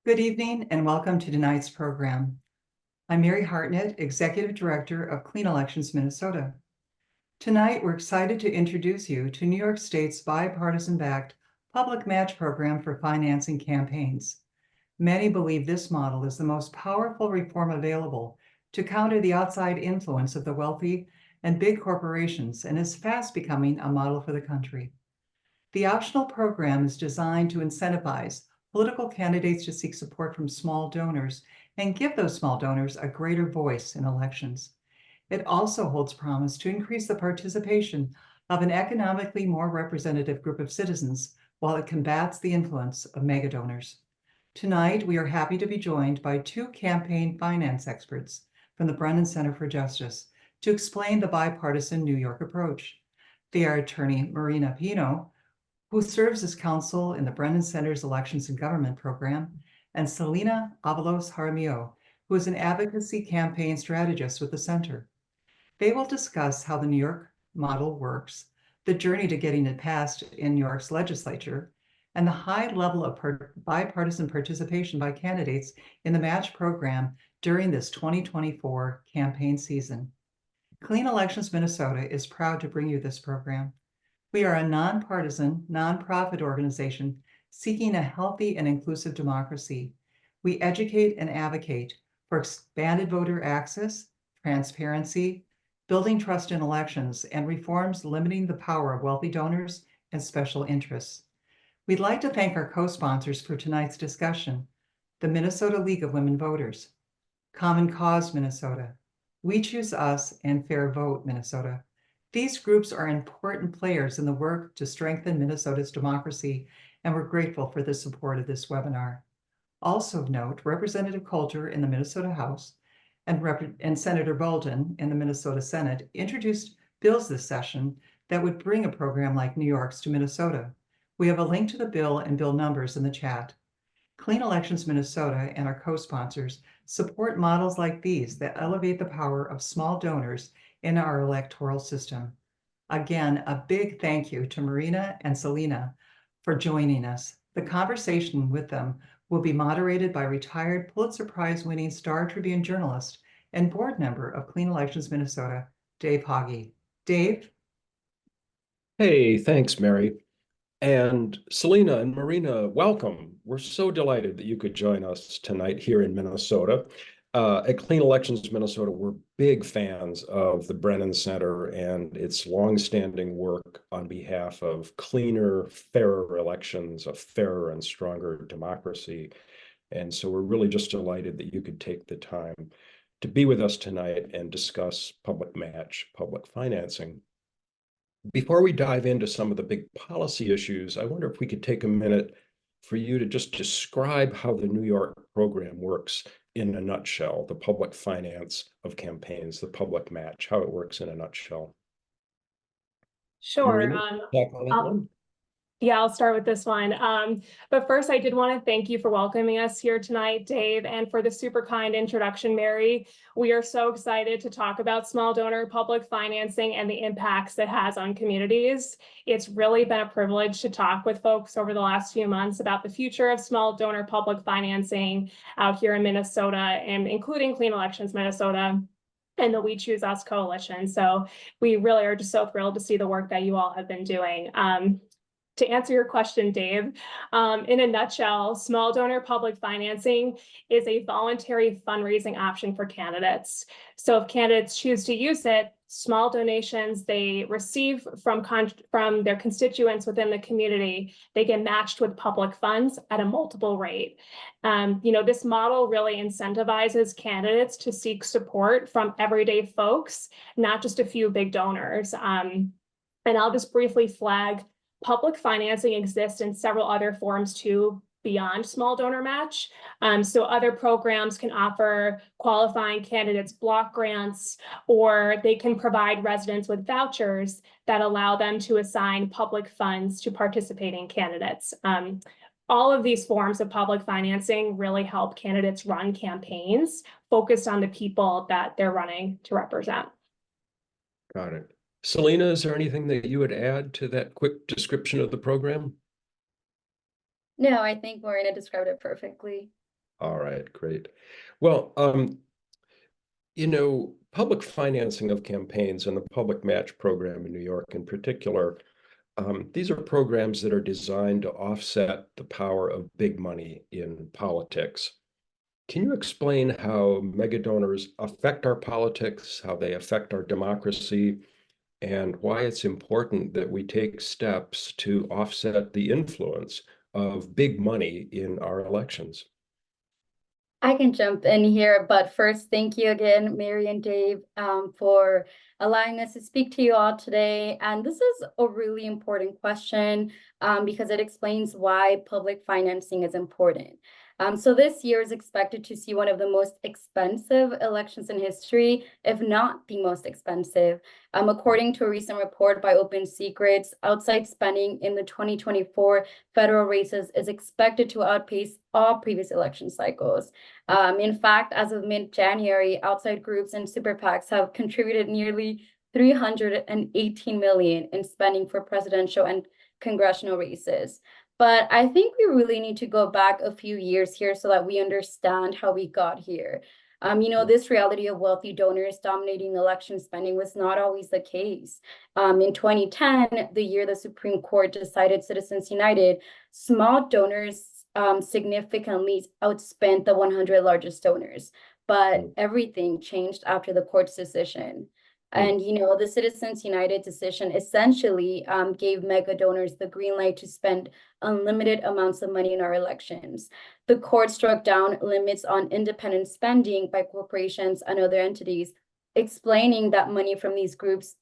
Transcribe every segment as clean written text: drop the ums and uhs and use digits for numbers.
Good evening and welcome to tonight's program. I'm Mary Hartnett, Executive Director of Clean Elections Minnesota. Tonight, we're excited to introduce you to New York State's bipartisan-backed public match program for financing campaigns. Many believe this model is the most powerful reform available to counter the outside influence of the wealthy and big corporations and is fast becoming a model for the country. The optional program is designed to incentivize political candidates to seek support from small donors and give those small donors a greater voice in elections. It also holds promise to increase the participation of an economically more representative group of citizens while it combats the influence of mega donors. Tonight, we are happy to be joined by two campaign finance experts from the Brennan Center for Justice to explain the bipartisan New York approach. They are attorney Marina Pino, who serves as counsel in the Brennan Center's Elections and Government program, and Celina Avalos Jaramillo, who is an advocacy campaign strategist with the center. They will discuss how the New York model works, the journey to getting it passed in New York's legislature, and the high level of bipartisan participation by candidates in the match program during this 2024 campaign season. Clean Elections Minnesota is proud to bring you this program. We are a nonpartisan, nonprofit organization seeking a healthy and inclusive democracy. We educate and advocate for expanded voter access, transparency, building trust in elections, and reforms limiting the power of wealthy donors and special interests. We'd like to thank our co-sponsors for tonight's discussion: the Minnesota League of Women Voters, Common Cause Minnesota, We Choose Us, and Fair Vote Minnesota. These groups are important players in the work to strengthen Minnesota's democracy, and we're grateful for the support of this webinar. Also of note, Representative Coulter in the Minnesota House and Senator Bolden in the Minnesota Senate introduced bills this session that would bring a program like New York's to Minnesota. We have a link to the bill and bill numbers in the chat. Clean Elections Minnesota and our co-sponsors support models like these that elevate the power of small donors in our electoral system. Again, a big thank you to Marina and Celina for joining us. The conversation with them will be moderated by retired Pulitzer Prize winning Star-Tribune journalist and board member of Clean Elections Minnesota, Dave Hage. Dave? Hey, thanks, Mary. And Celina and Marina, welcome. We're so delighted that you could join us tonight here in Minnesota. At Clean Elections Minnesota, we're big fans of the Brennan Center and its longstanding work on behalf of cleaner, fairer elections, a fairer and stronger democracy. And so we're really just delighted that you could take the time to be with us tonight and discuss public match, public financing. Before we dive into some of the big policy issues, I wonder if we could take a minute for you to just describe how the New York program works in a nutshell, the public finance of campaigns, the public match, how it works in a nutshell. Sure. Marina, I'll start with this one. But first, I did want to thank you for welcoming us here tonight, Dave, and for the super kind introduction, Mary. We are so excited to talk about small donor public financing and the impacts it has on communities. It's really been a privilege to talk with folks over the last few months about the future of small donor public financing out here in Minnesota, and including Clean Elections Minnesota and the We Choose Us coalition. So we really are just so thrilled to see the work that you all have been doing. To answer your question, Dave, in a nutshell, small donor public financing is a voluntary fundraising option for candidates. So if candidates choose to use it, small donations they receive from their constituents within the community, they get matched with public funds at a multiple rate. This model really incentivizes candidates to seek support from everyday folks, not just a few big donors. And I'll just briefly flag public financing exists in several other forms too, beyond small donor match. So other programs can offer qualifying candidates block grants, or they can provide residents with vouchers that allow them to assign public funds to participating candidates. All of these forms of public financing really help candidates run campaigns focused on the people that they're running to represent. Got it. Celina, is there anything that you would add to that quick description of the program? No, I think Marina described it perfectly. All right, great. Well, public financing of campaigns and the public match program in New York in particular, these are programs that are designed to offset the power of big money in politics. Can you explain how mega donors affect our politics, how they affect our democracy, and why it's important that we take steps to offset the influence of big money in our elections? I can jump in here, but first, thank you again, Mary and Dave, for allowing us to speak to you all today. And this is a really important question because it explains why public financing is important. So this year is expected to see one of the most expensive elections in history, if not the most expensive. According to a recent report by Open Secrets, outside spending in the 2024 federal races is expected to outpace all previous election cycles. In fact, as of mid-January, outside groups and super PACs have contributed nearly 318 million in spending for presidential and congressional races. But I think we really need to go back a few years here so that we understand how we got here. This reality of wealthy donors dominating election spending was not always the case. In 2010, the year the Supreme Court decided Citizens United, small donors significantly outspent the 100 largest donors. But everything changed after the court's decision. And, the Citizens United decision essentially gave mega donors the green light to spend unlimited amounts of money in our elections. The court struck down limits on independent spending by corporations and other entities, explaining that money from these groups,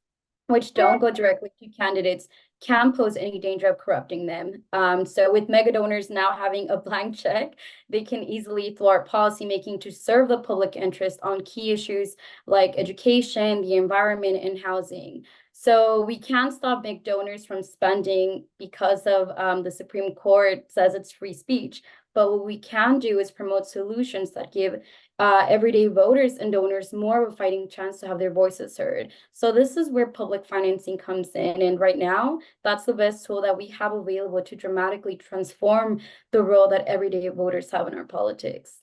which don't go directly to candidates, can pose any danger of corrupting them. So with mega donors now having a blank check, they can easily thwart policymaking to serve the public interest on key issues like education, the environment, and housing. So we can't stop big donors from spending because of the Supreme Court says it's free speech. But what we can do is promote solutions that give everyday voters and donors more of a fighting chance to have their voices heard. So this is where public financing comes in. And right now, that's the best tool that we have available to dramatically transform the role that everyday voters have in our politics.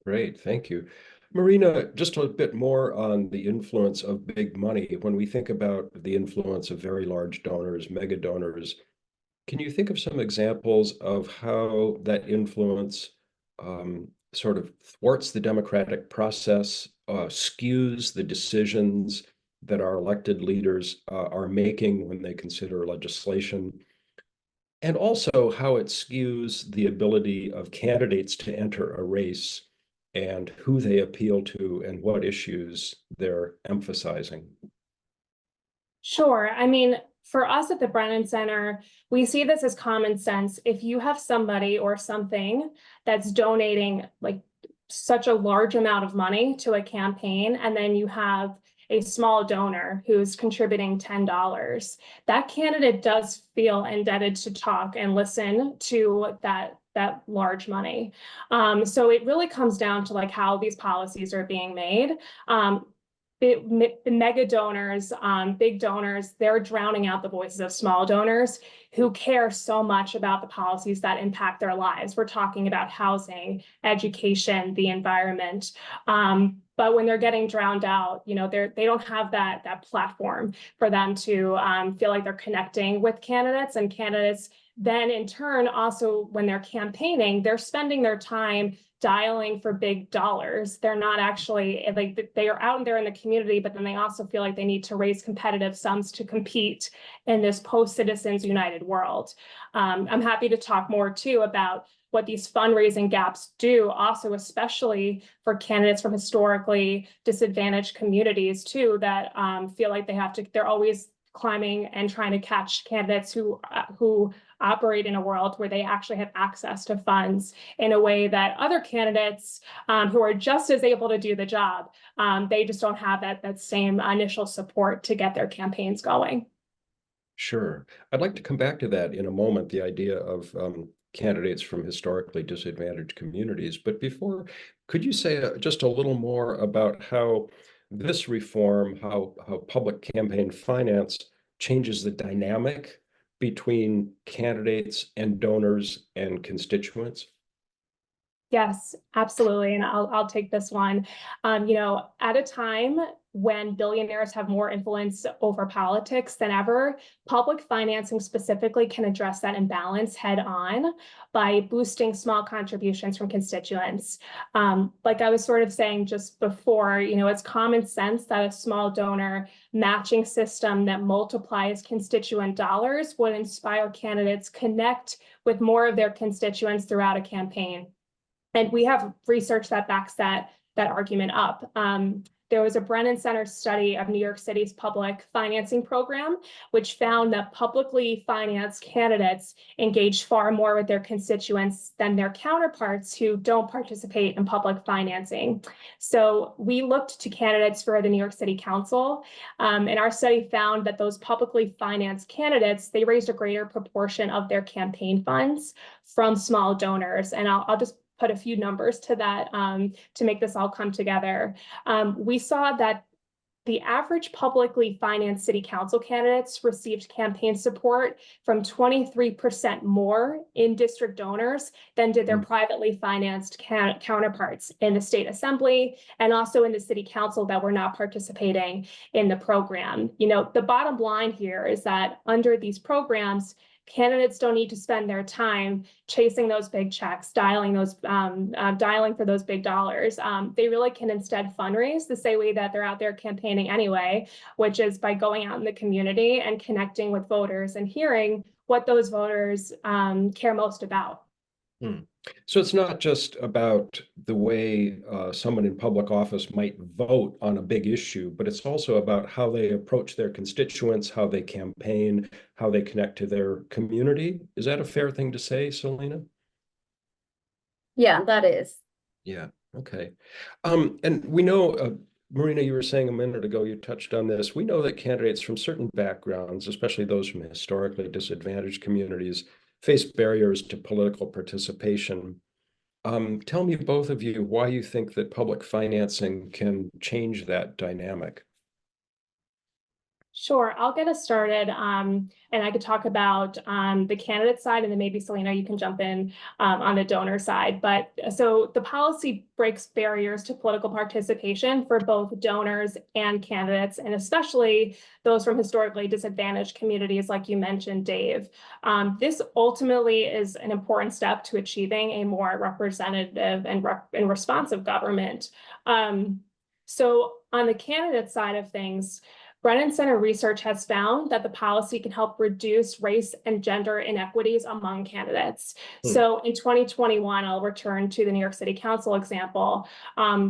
Great, thank you. Marina, just a bit more on the influence of big money. When we think about the influence of very large donors, mega donors, can you think of some examples of how that influence sort of thwarts the democratic process, skews the decisions that our elected leaders are making when they consider legislation, and also how it skews the ability of candidates to enter a race and who they appeal to and what issues they're emphasizing? Sure. I mean, for us at the Brennan Center, we see this as common sense. If you have somebody or something that's donating like such a large amount of money to a campaign, and then you have a small donor who's contributing $10, that candidate does feel indebted to talk and listen to that large money. So it really comes down to like how these policies are being made. The mega donors, big donors, they're drowning out the voices of small donors who care so much about the policies that impact their lives. We're talking about housing, education, the environment. But when they're getting drowned out, they don't have that platform for them to feel like they're connecting with candidates, and candidates then in turn also when they're campaigning, they're spending their time dialing for big dollars. They're not actually like, they are out there in the community, but then they also feel like they need to raise competitive sums to compete in this post-Citizens United world. I'm happy to talk more too about what these fundraising gaps do also, especially for candidates from historically disadvantaged communities too, that feel like they're always climbing and trying to catch candidates who operate in a world where they actually have access to funds in a way that other candidates who are just as able to do the job, they just don't have that same initial support to get their campaigns going. Sure. I'd like to come back to that in a moment, the idea of candidates from historically disadvantaged communities. But before, could you say just a little more about how this reform, how public campaign finance changes the dynamic between candidates and donors and constituents? Yes, absolutely. And I'll take this one. At a time when billionaires have more influence over politics than ever, public financing specifically can address that imbalance head on by boosting small contributions from constituents. Like I was sort of saying just before, it's common sense that a small donor matching system that multiplies constituent dollars would inspire candidates connect with more of their constituents throughout a campaign. And we have research that backs that argument up. There was a Brennan Center study of New York City's public financing program, which found that publicly financed candidates engage far more with their constituents than their counterparts who don't participate in public financing. So we looked to candidates for the New York City Council, and our study found that those publicly financed candidates, they raised a greater proportion of their campaign funds from small donors. And I'll just put a few numbers to that to make this all come together. We saw that the average publicly financed city council candidates received campaign support from 23% more in district donors than did their privately financed counterparts in the state assembly and also in the city council that were not participating in the program. The bottom line here is that under these programs, candidates don't need to spend their time chasing those big checks, dialing for those big dollars. They really can instead fundraise the same way that they're out there campaigning anyway, which is by going out in the community and connecting with voters and hearing what those voters care most about. So it's not just about the way someone in public office might vote on a big issue, but it's also about how they approach their constituents, how they campaign, how they connect to their community. Is that a fair thing to say, Celina? Yeah, that is. Yeah, okay. And we know, Marina, you were saying a minute ago, you touched on this. We know that candidates from certain backgrounds, especially those from historically disadvantaged communities, face barriers to political participation. Tell me, both of you, why you think that public financing can change that dynamic. Sure, I'll get us started, and I could talk about the candidate side, and then maybe Celina, you can jump in on the donor side. But so the policy breaks barriers to political participation for both donors and candidates, and especially those from historically disadvantaged communities, like you mentioned, Dave. This ultimately is an important step to achieving a more representative and responsive government. So on the candidate side of things, Brennan Center research has found that the policy can help reduce race and gender inequities among candidates. So in 2021, I'll return to the New York City Council example.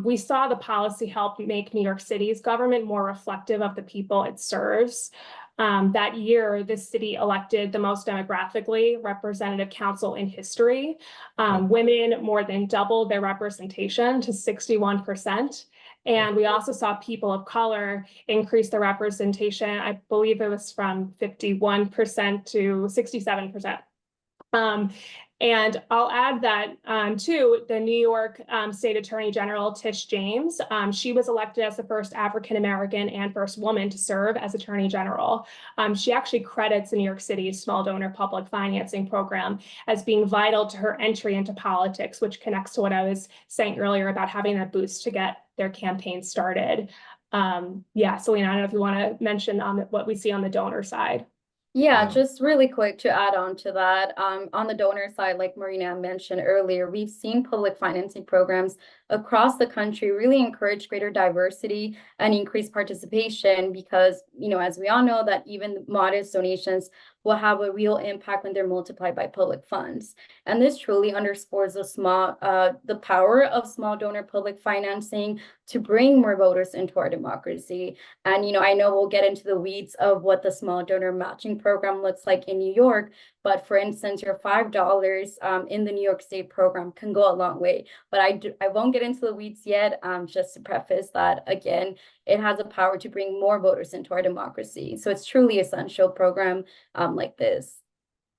We saw the policy help make New York City's government more reflective of the people it serves. That year, the city elected the most demographically representative council in history. Women more than doubled their representation to 61%. And we also saw people of color increase their representation. I believe it was from 51% to 67%. And I'll add that too, the New York State Attorney General, Tish James, she was elected as the first African-American and first woman to serve as Attorney General. She actually credits the New York City Small Donor Public Financing Program as being vital to her entry into politics, which connects to what I was saying earlier about having that boost to get their campaign started. Yeah, Celina, I don't know if you want to mention on what we see on the donor side. Yeah, just really quick to add on to that. On the donor side, like Marina mentioned earlier, we've seen public financing programs across the country really encourage greater diversity and increase participation because, as we all know, that even modest donations will have a real impact when they're multiplied by public funds. And this truly underscores the power of small donor public financing to bring more voters into our democracy. And, I know we'll get into the weeds of what the small donor matching program looks like in New York, but for instance, your $5 in the New York State program can go a long way. But I won't get into the weeds yet, just to preface that, again, it has a power to bring more voters into our democracy. So it's truly essential program like this.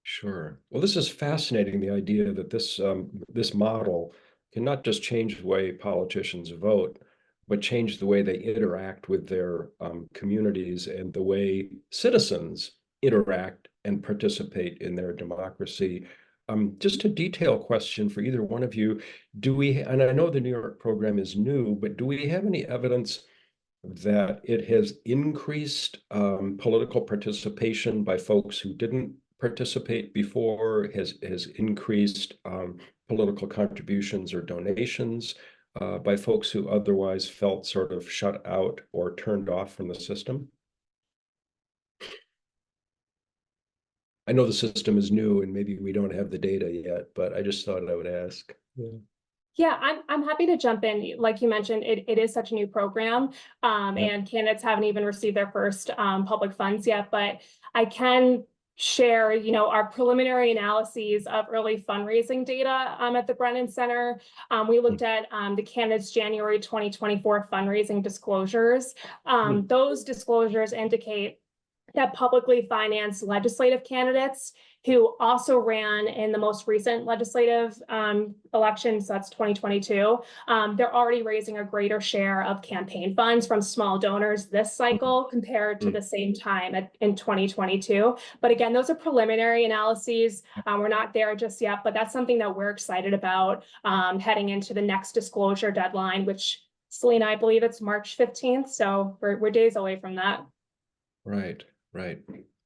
Sure. Well, this is fascinating, the idea that this model can not just change the way politicians vote, but change the way they interact with their communities and the way citizens interact and participate in their democracy. Just a detail question for either one of you. And I know the New York program is new, but do we have any evidence that it has increased political participation by folks who didn't participate before, has increased political contributions or donations by folks who otherwise felt sort of shut out or turned off from the system? I know the system is new and maybe we don't have the data yet, but I just thought I would ask. Yeah. Yeah, I'm happy to jump in. Like you mentioned, it is such a new program, and candidates haven't even received their first public funds yet. But I can share, our preliminary analyses of early fundraising data at the Brennan Center. We looked at the candidates' January 2024 fundraising disclosures. Those disclosures indicate that publicly financed legislative candidates who also ran in the most recent legislative elections, so that's 2022, they're already raising a greater share of campaign funds from small donors this cycle compared to the same time in 2022. But again, those are preliminary analyses. We're not there just yet, but that's something that we're excited about heading into the next disclosure deadline, which, Celina, I believe it's March 15th, so we're days away from that. Right. Right.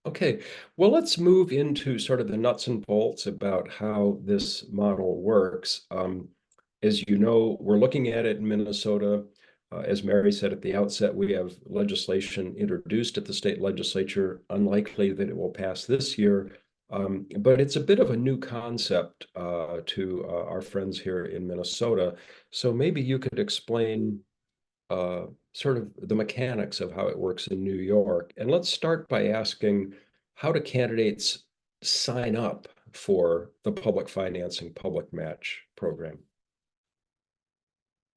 Okay. Well, let's move into sort of the nuts and bolts about how this model works. As you know, we're looking at it in Minnesota. As Mary said at the outset, we have legislation introduced at the state legislature, unlikely that it will pass this year. But it's a bit of a new concept to our friends here in Minnesota. So maybe you could explain sort of the mechanics of how it works in New York. And let's start by asking, how do candidates sign up for the public financing public match program?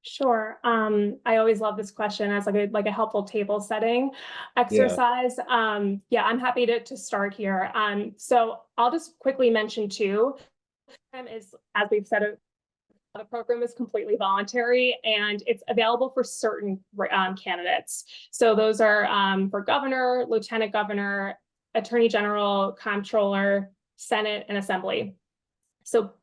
Sure. I always love this question as like a helpful table setting exercise. Yeah, I'm happy to start here. So I'll just quickly mention too, as we've said, the program is completely voluntary and it's available for certain candidates. So those are for governor, lieutenant governor, attorney general, comptroller, Senate, and assembly. So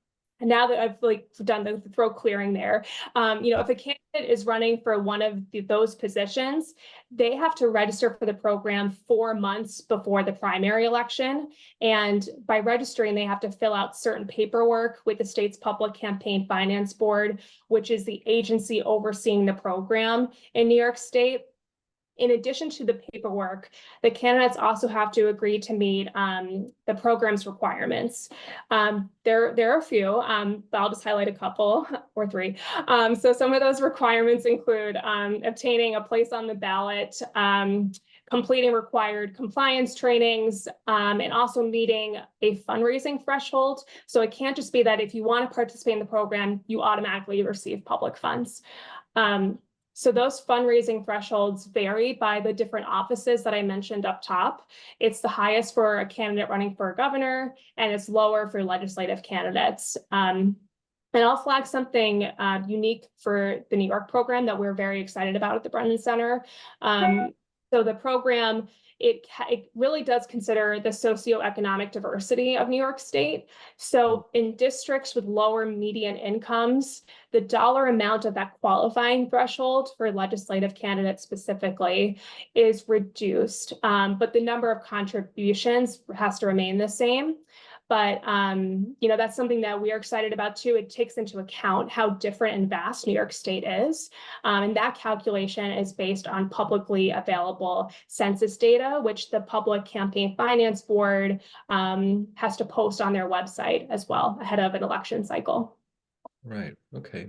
now that I've done the throat clearing there, if a candidate is running for one of those positions, they have to register for the program 4 months before the primary election. And by registering, they have to fill out certain paperwork with the state's Public Campaign Finance Board, which is the agency overseeing the program in New York State. In addition to the paperwork, the candidates also have to agree to meet the program's requirements. There are a few, but I'll just highlight a couple or three. So some of those requirements include obtaining a place on the ballot, completing required compliance trainings, and also meeting a fundraising threshold. So it can't just be that if you want to participate in the program, you automatically receive public funds. So those fundraising thresholds vary by the different offices that I mentioned up top. It's the highest for a candidate running for governor, and it's lower for legislative candidates. And I'll flag something unique for the New York program that we're very excited about at the Brennan Center. So the program, it really does consider the socioeconomic diversity of New York State. So in districts with lower median incomes, the dollar amount of that qualifying threshold for legislative candidates specifically is reduced, but the number of contributions has to remain the same. But, that's something that we are excited about too. It takes into account how different and vast New York State is. And that calculation is based on publicly available census data, which the Public Campaign Finance Board has to post on their website as well ahead of an election cycle. Right. Okay.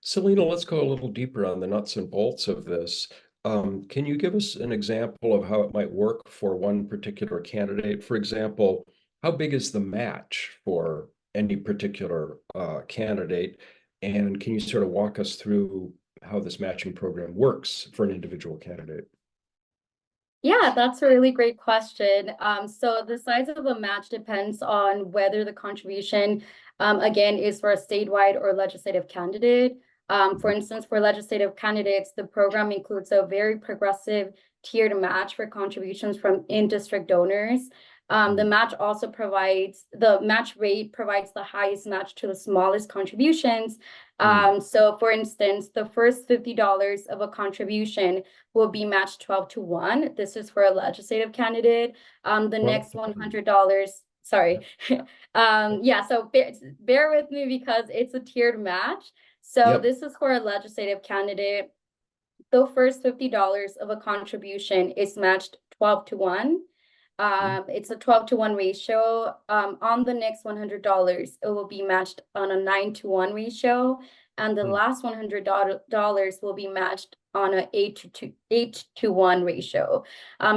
Celina, let's go a little deeper on the nuts and bolts of this. Can you give us an example of how it might work for one particular candidate? For example, how big is the match for any particular candidate? And can you sort of walk us through how this matching program works for an individual candidate? Yeah, that's a really great question. So the size of the match depends on whether the contribution, again, is for a statewide or legislative candidate. For instance, for legislative candidates, the program includes a very progressive tiered match for contributions from in-district donors. The match also provides, the match rate provides the highest match to the smallest contributions. So for instance, the first $50 of a contribution will be matched 12-1. This is for a legislative candidate. The next $100, sorry. Yeah, so bear with me because it's a tiered match. So this is for a legislative candidate. The first $50 of a contribution is matched 12-1. It's a 12-1 ratio. On the next $100, it will be matched on a 9-1 ratio. And the last $100 will be matched on an 8-1 ratio.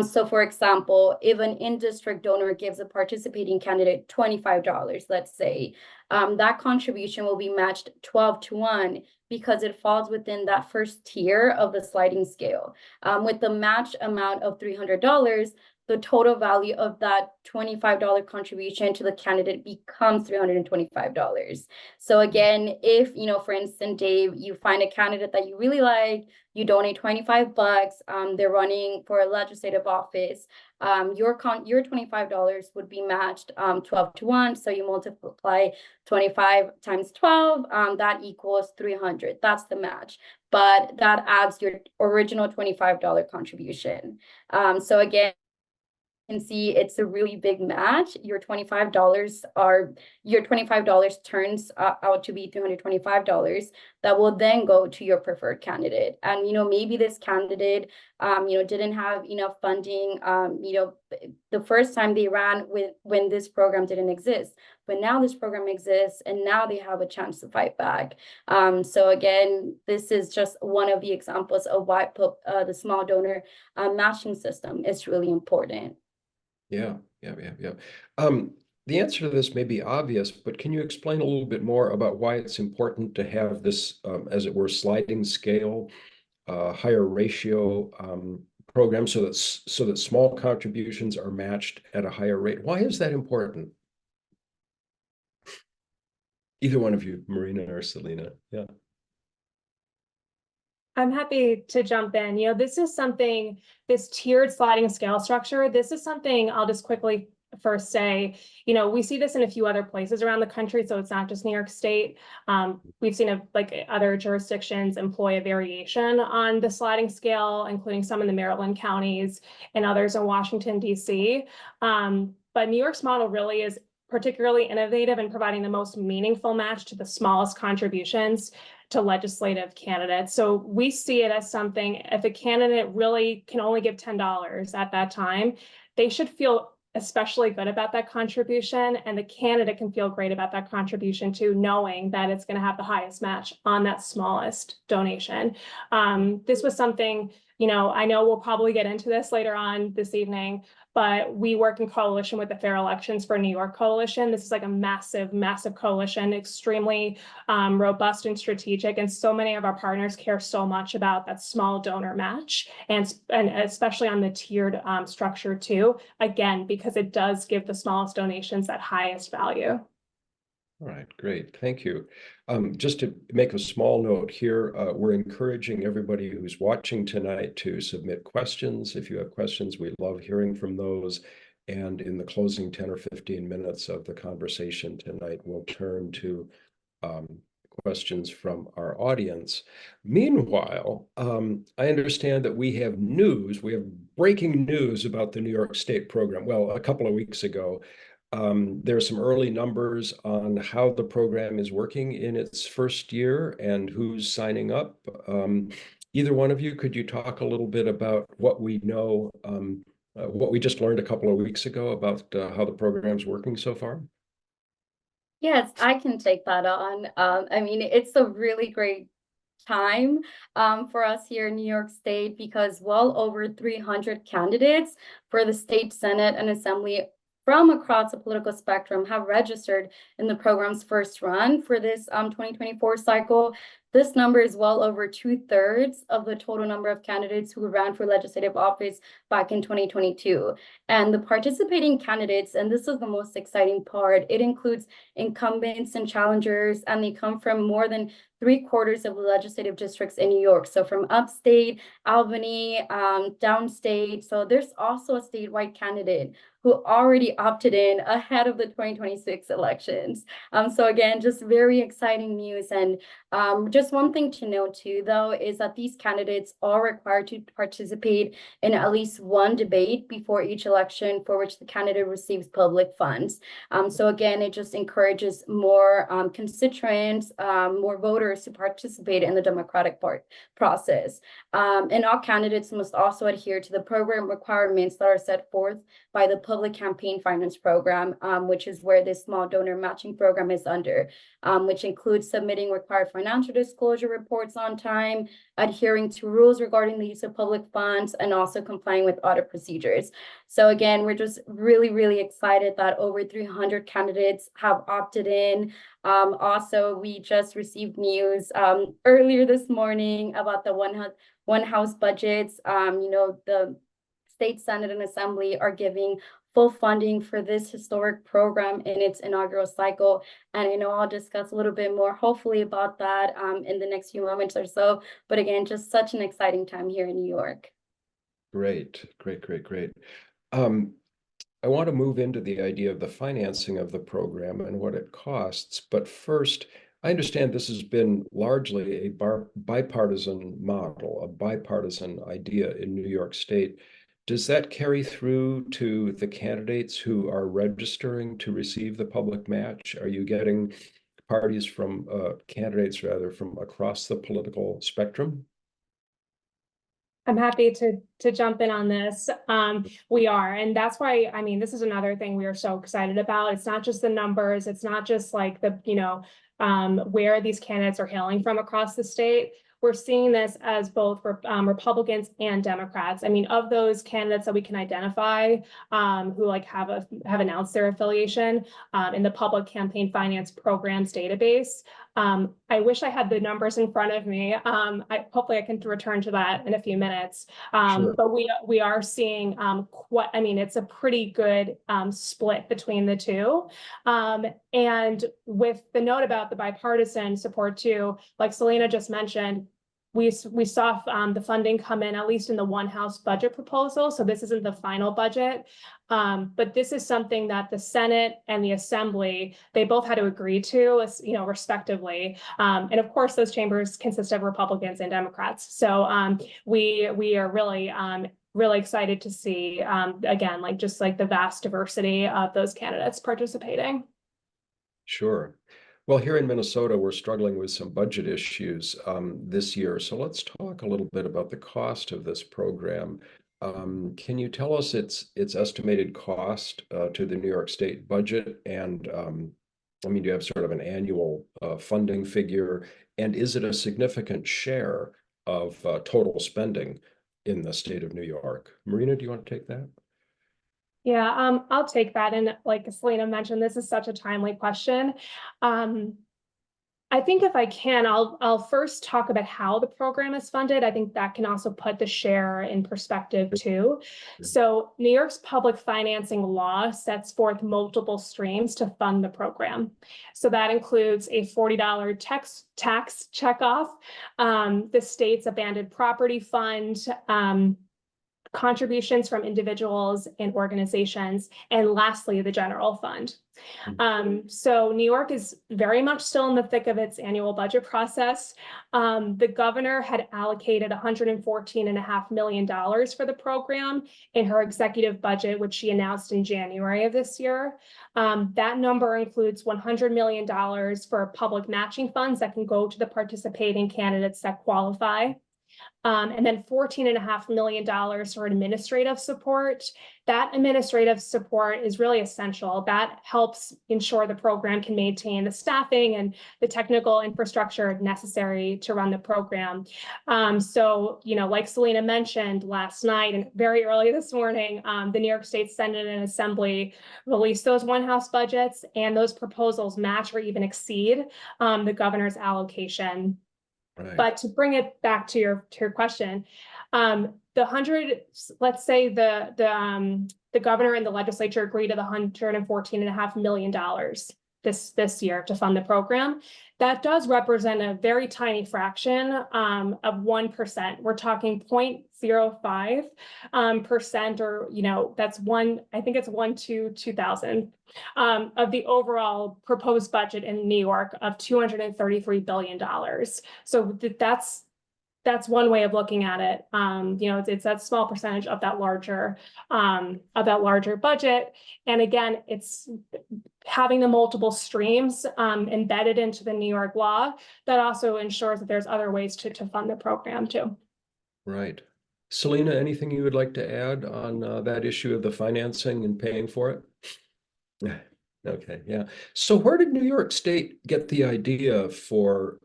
So for example, if an in-district donor gives a participating candidate $25, let's say, that contribution will be matched 12-1 because it falls within that first tier of the sliding scale. With the match amount of $300, the total value of that $25 contribution to the candidate becomes $325. So again, if, you know, for instance, Dave, you find a candidate that you really like, you donate $25, they're running for a legislative office, your $25 would be matched 12-1. So you multiply 25 times 12, that equals 300. That's the match. But that adds your original $25 contribution. So again, can see it's a really big match. Your $25 turns out to be $325 that will then go to your preferred candidate. And, you know, maybe this candidate, you know, didn't have enough funding, you know, the first time they ran when this program didn't exist, but now this program exists and now they have a chance to fight back. So again, this is just one of the examples of why the small donor matching system is really important. Yeah. The answer to this may be obvious, but can you explain a little bit more about why it's important to have this, as it were, sliding scale, higher ratio program so that small contributions are matched at a higher rate? Why is that important? Either one of you, Marina or Celina. Yeah. I'm happy to jump in. You know, this is something, this tiered sliding scale structure, this is something I'll just quickly first say, you know, we see this in a few other places around the country, so it's not just New York State. We've seen like other jurisdictions employ a variation on the sliding scale, including some in the Maryland counties and others in Washington, D.C. But New York's model really is particularly innovative in providing the most meaningful match to the smallest contributions to legislative candidates. So we see it as something, if a candidate really can only give $10 at that time, they should feel especially good about that contribution, and the candidate can feel great about that contribution too, knowing that it's going to have the highest match on that smallest donation. This was something, you know, I know we'll probably get into this later on this evening, but we work in coalition with the Fair Elections for New York Coalition. This is like a massive, massive coalition, extremely robust and strategic. And so many of our partners care so much about that small donor match, and especially on the tiered structure too, again, because it does give the smallest donations that highest value. All right, great. Thank you. Just to make a small note here, we're encouraging everybody who's watching tonight to submit questions. If you have questions, we love hearing from those. And in the closing 10 or 15 minutes of the conversation tonight, we'll turn to questions from our audience. Meanwhile, I understand that we have breaking news about the New York State program. Well, a couple of weeks ago, there are some early numbers on how the program is working in its first year and who's signing up. Either one of you, could you talk a little bit about what we know, what we just learned a couple of weeks ago about how the program's working so far? Yes, I can take that on. I mean, it's a really great time for us here in New York State, because well over 300 candidates for the state Senate and Assembly from across the political spectrum have registered in the program's first run for this 2024 cycle. This number is well over 2/3 of the total number of candidates who ran for legislative office back in 2022. And the participating candidates, and this is the most exciting part, it includes incumbents and challengers, and they come from more than 3/4 of the legislative districts in New York. So from upstate, Albany, downstate. So there's also a statewide candidate who already opted in ahead of the 2026 elections. So again, just very exciting news. And just one thing to note too, though, is that these candidates are required to participate in at least one debate before each election for which the candidate receives public funds. So again, it just encourages more constituents, more voters to participate in the democratic process. And all candidates must also adhere to the program requirements that are set forth by the Public Campaign Finance Program, which is where this small donor matching program is under, which includes submitting required financial disclosure reports on time, adhering to rules regarding the use of public funds, and also complying with audit procedures. So again, we're just really, really excited that over 300 candidates have opted in. Also, we just received news earlier this morning about the one house budgets. The State Senate and Assembly are giving full funding for this historic program in its inaugural cycle. And I know I'll discuss a little bit more, hopefully, about that in the next few moments or so. But again, just such an exciting time here in New York. Great. I want to move into the idea of the financing of the program and what it costs. But first, I understand this has been largely a bipartisan model, a bipartisan idea in New York State. Does that carry through to the candidates who are registering to receive the public match? Are you getting parties from candidates rather from across the political spectrum? I'm happy to jump in on this. We are, and that's why, I mean, this is another thing we are so excited about. It's not just the numbers. It's not just like the, where these candidates are hailing from across the state. We're seeing this as both Republicans and Democrats. I mean, of those candidates that we can identify who have announced their affiliation in the Public Campaign Finance Programs database. I wish I had the numbers in front of me. Hopefully I can return to that in a few minutes. Sure. But we are seeing it's a pretty good split between the two. And with the note about the bipartisan support too, like Celina just mentioned, we saw the funding come in, at least in the one house budget proposal. So this isn't the final budget, but this is something that the Senate and the Assembly, they both had to agree to, respectively. And of course, those chambers consist of Republicans and Democrats. So we are really excited to see, again, just the vast diversity of those candidates participating. Sure. Well, here in Minnesota, we're struggling with some budget issues this year. So let's talk a little bit about the cost of this program. Can you tell us its estimated cost to the New York State budget? And do you have sort of an annual funding figure? And is it a significant share of total spending in the state of New York? Marina, do you want to take that? Yeah, I'll take that. And like Celina mentioned, this is such a timely question. I think if I can, I'll first talk about how the program is funded. I think that can also put the share in perspective too. So New York's public financing law sets forth multiple streams to fund the program. So that includes a $40 tax checkoff, the state's abandoned property fund, contributions from individuals and organizations, and lastly, the general fund. So New York is very much still in the thick of its annual budget process. The governor had allocated $114.5 million for the program in her executive budget, which she announced in January of this year. That number includes $100 million for public matching funds that can go to the participating candidates that qualify. And then $14.5 million for administrative support. That administrative support is really essential. That helps ensure the program can maintain the staffing and the technical infrastructure necessary to run the program. So, like Celina mentioned last night and very early this morning, the New York State Senate and Assembly released those one house budgets, and those proposals match or even exceed the governor's allocation. Right. But to bring it back to your question, the 100, let's say the governor and the legislature agreed to the $114.5 million this year to fund the program. That does represent a very tiny fraction of 1%. We're talking 0.05% or, that's I think it's 1 to 2,000 of the overall proposed budget in New York of $233 billion. So that's one way of looking at it. It's that small percentage of that larger budget. And again, it's having the multiple streams embedded into the New York law that also ensures that there's other ways to fund the program too. Right. Celina, anything you would like to add on that issue of the financing and paying for it? Okay, yeah. So where did New York State get the idea for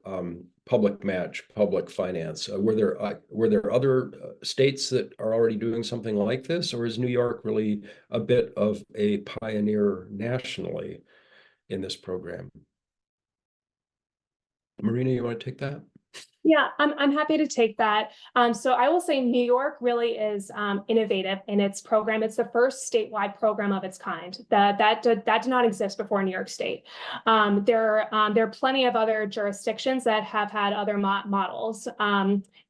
public match, public finance? Were there other states that are already doing something like this, or is New York really a bit of a pioneer nationally in this program? Marina, you want to take that? Yeah, I'm happy to take that. So I will say New York really is innovative in its program. It's the first statewide program of its kind. That did not exist before New York State. There are plenty of other jurisdictions that have had other models.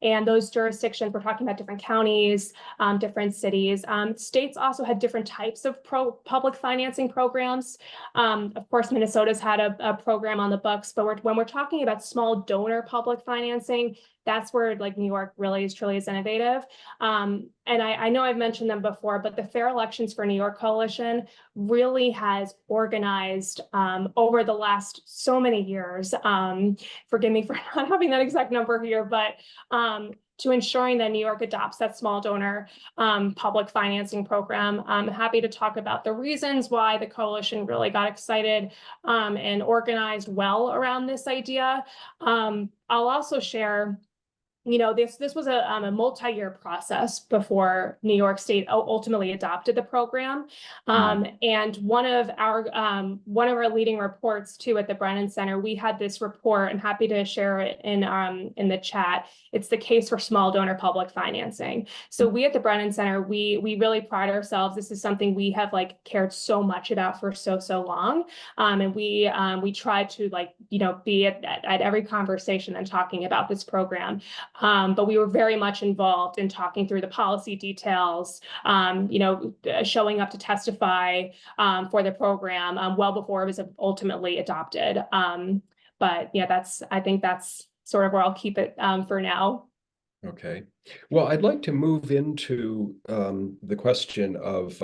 And those jurisdictions, we're talking about different counties, different cities. States also had different types of public financing programs. Of course, Minnesota's had a program on the books, but when we're talking about small donor public financing, that's where New York really truly is innovative. And I know I've mentioned them before, but the Fair Elections for New York Coalition really has organized over the last so many years. Forgive me for not having that exact number here, but to ensuring that New York adopts that small donor public financing program. I'm happy to talk about the reasons why the coalition really got excited and organized well around this idea. I'll also share, this was a multi-year process before New York State ultimately adopted the program. And one of our leading reports too at the Brennan Center, we had this report. I'm happy to share it in the chat. It's the case for small donor public financing. So we at the Brennan Center, we really pride ourselves. This is something we have cared so much about for so long, and we try to be at every conversation and talking about this program. But we were very much involved in talking through the policy details, showing up to testify for the program well before it was ultimately adopted. But yeah, I think that's sort of where I'll keep it for now. Okay. Well, I'd like to move into the question of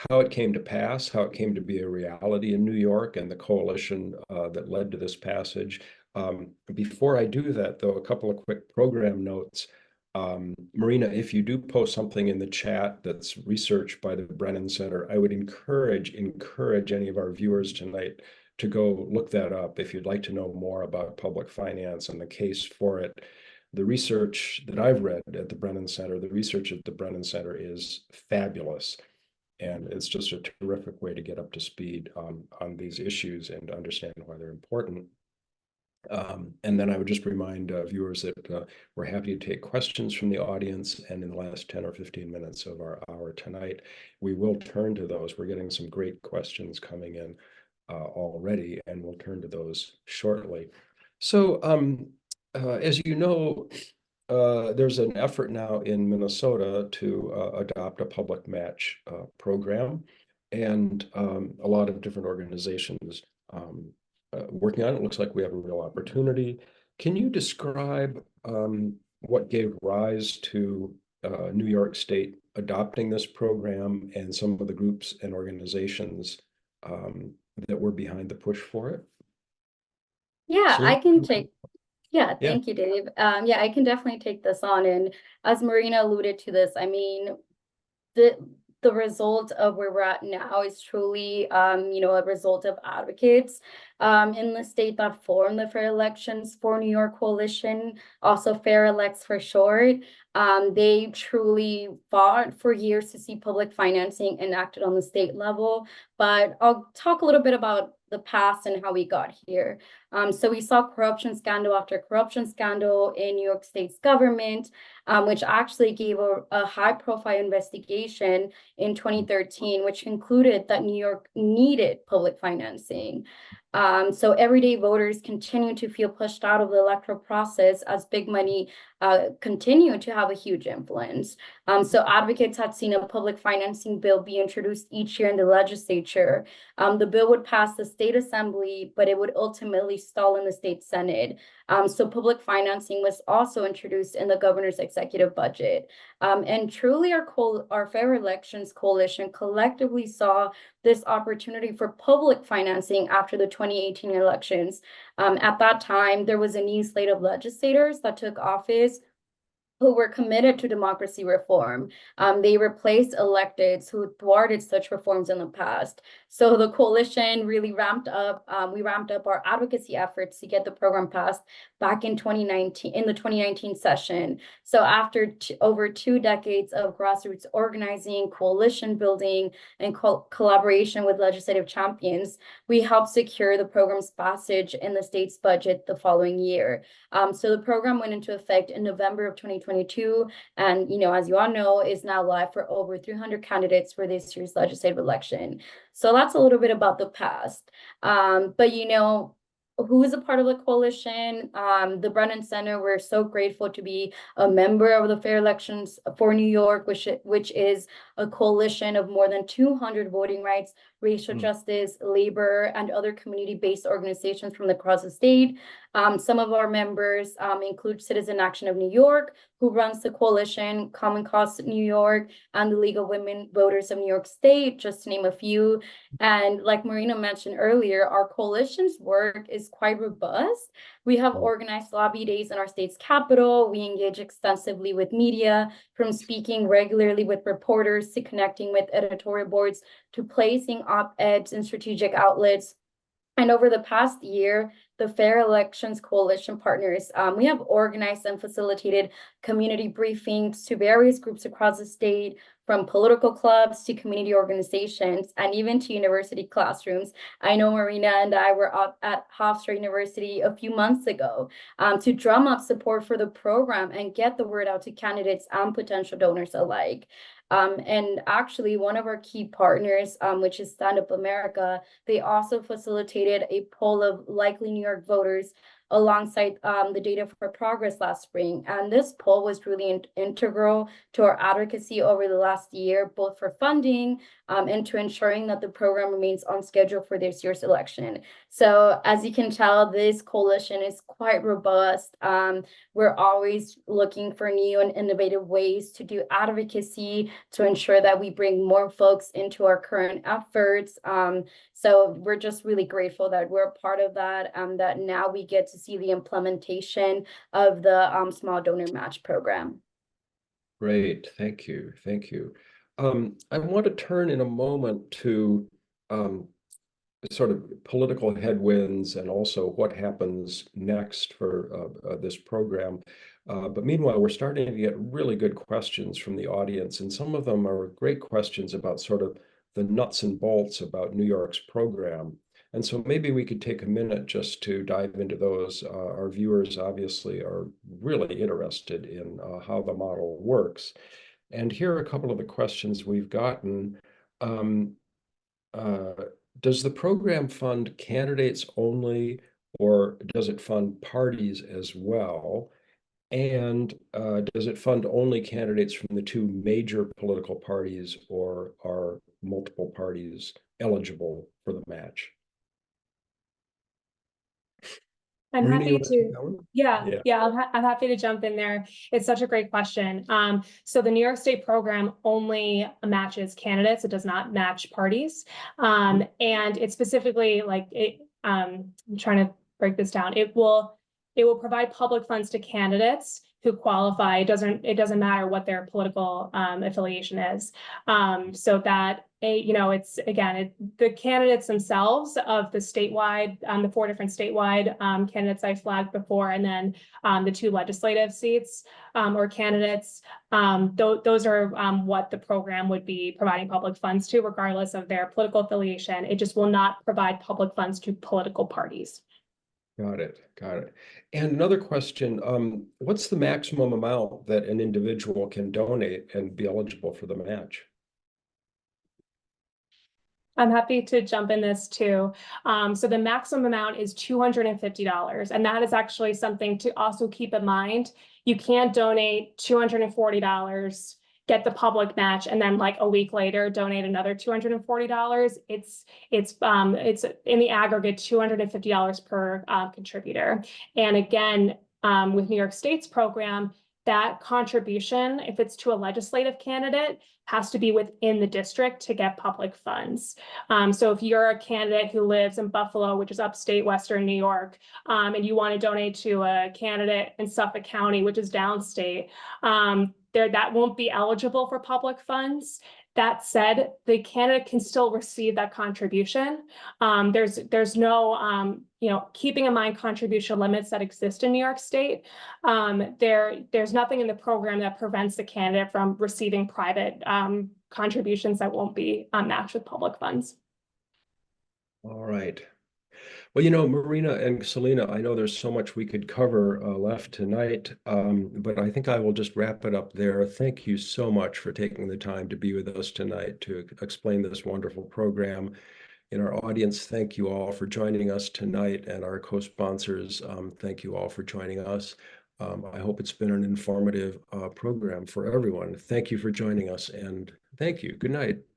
how it came to pass, how it came to be a reality in New York and the coalition that led to this passage. Before I do that, though, a couple of quick program notes. Marina, if you do post something in the chat that's researched by the Brennan Center, I would encourage any of our viewers tonight to go look that up if you'd like to know more about public finance and the case for it. The research that I've read at the Brennan Center, the research at the Brennan Center is fabulous. And it's just a terrific way to get up to speed on these issues and understand why they're important. And then I would just remind viewers that we're happy to take questions from the audience. And in the last 10 or 15 minutes of our hour tonight, we will turn to those. We're getting some great questions coming in already, and we'll turn to those shortly. So as you know, there's an effort now in Minnesota to adopt a public match program, and a lot of different organizations working on it. It looks like we have a real opportunity. Can you describe what gave rise to New York State adopting this program and some of the groups and organizations that were behind the push for it? Yeah, Celina? I can take. Yeah, thank you, Dave. Yeah, I can definitely take this on. And as Marina alluded to this, I mean, the result of where we're at now is truly, a result of advocates in the state that formed the Fair Elections for New York Coalition, also Fair Elects for short. They truly fought for years to see public financing enacted on the state level, but I'll talk a little bit about the past and how we got here. So we saw corruption scandal after corruption scandal in New York State's government, which actually gave a high-profile investigation in 2013, which concluded that New York needed public financing. So everyday voters continue to feel pushed out of the electoral process as big money continue to have a huge influence. So advocates had seen a public financing bill be introduced each year in the legislature. The bill would pass the state assembly, but it would ultimately stall in the state Senate. So public financing was also introduced in the governor's executive budget. And truly our Fair Elections Coalition collectively saw this opportunity for public financing after the 2018 elections. At that time, there was a new slate of legislators that took office who were committed to democracy reform. They replaced electeds who thwarted such reforms in the past. So the coalition really ramped up. We ramped up our advocacy efforts to get the program passed back in 2019, in the 2019 session. So after over 2 decades of grassroots organizing, coalition building, and collaboration with legislative champions, we helped secure the program's passage in the state's budget the following year. So the program went into effect in November of 2022, and as you all know, is now live for over 300 candidates for this year's legislative election. So that's a little bit about the past. But who is a part of the coalition? The Brennan Center, we're so grateful to be a member of the Fair Elections for New York, which is a coalition of more than 200 voting rights, racial justice, labor, and other community-based organizations from across the state. Some of our members include Citizen Action of New York, who runs the coalition, Common Cause New York, and the League of Women Voters of New York State, just to name a few. And like Marina mentioned earlier, our coalition's work is quite robust. We have organized lobby days in our state's capital. We engage extensively with media, from speaking regularly with reporters to connecting with editorial boards to placing op-eds in strategic outlets. And over the past year, the Fair Elections Coalition partners, we have organized and facilitated community briefings to various groups across the state, from political clubs to community organizations, and even to university classrooms. I know Marina and I were up at Hofstra University a few months ago to drum up support for the program and get the word out to candidates and potential donors alike. And actually, one of our key partners, which is Stand Up America, they also facilitated a poll of likely New York voters alongside the Data for Progress last spring. And this poll was really integral to our advocacy over the last year, both for funding and to ensuring that the program remains on schedule for this year's election. So as you can tell, this coalition is quite robust. We're always looking for new and innovative ways to do advocacy to ensure that we bring more folks into our current efforts. So we're just really grateful that we're a part of that, that now we get to see the implementation of the small donor match program. Great, thank you, thank you. I want to turn in a moment to sort of political headwinds and also what happens next for this program. But meanwhile, we're starting to get really good questions from the audience, and some of them are great questions about sort of the nuts and bolts about New York's program. And so maybe we could take a minute just to dive into those. Our viewers obviously are really interested in how the model works. And here are a couple of the questions we've gotten. Does the program fund candidates only, or does it fund parties as well? And does it fund only candidates from the 2 major political parties, or are multiple parties eligible for the match? I'm Marina, happy you want to take to, that one? I'm happy to jump in there. It's such a great question. So the New York State program only matches candidates. It does not match parties. And it specifically, I'm trying to break this down. It will provide public funds to candidates who qualify. It doesn't matter what their political affiliation is. So that it's again, the candidates themselves of the statewide, the 4 different statewide candidates I flagged before, and then the 2 legislative seats or candidates. Those are what the program would be providing public funds to, regardless of their political affiliation. It just will not provide public funds to political parties. Got it. And another question, what's the maximum amount that an individual can donate and be eligible for the match? I'm happy to jump in this too. So the maximum amount is $250, and that is actually something to also keep in mind. You can't donate $240, get the public match, and then like a week later donate another $240. It's in the aggregate $250 per contributor. And again, with New York State's program, that contribution, if it's to a legislative candidate, has to be within the district to get public funds. So if you're a candidate who lives in Buffalo, which is upstate Western New York, and you want to donate to a candidate in Suffolk County, which is downstate, that won't be eligible for public funds. That said, the candidate can still receive that contribution. There's no, keeping in mind contribution limits that exist in New York State. There's nothing in the program that prevents the candidate from receiving private contributions that won't be matched with public funds. All right. Well, Marina and Celina, I know there's so much we could cover left tonight, but I think I will just wrap it up there. Thank you so much for taking the time to be with us tonight to explain this wonderful program. In our audience, thank you all for joining us tonight, and our co-sponsors, thank you all for joining us. I hope it's been an informative program for everyone. Thank you for joining us, and thank you. Good night.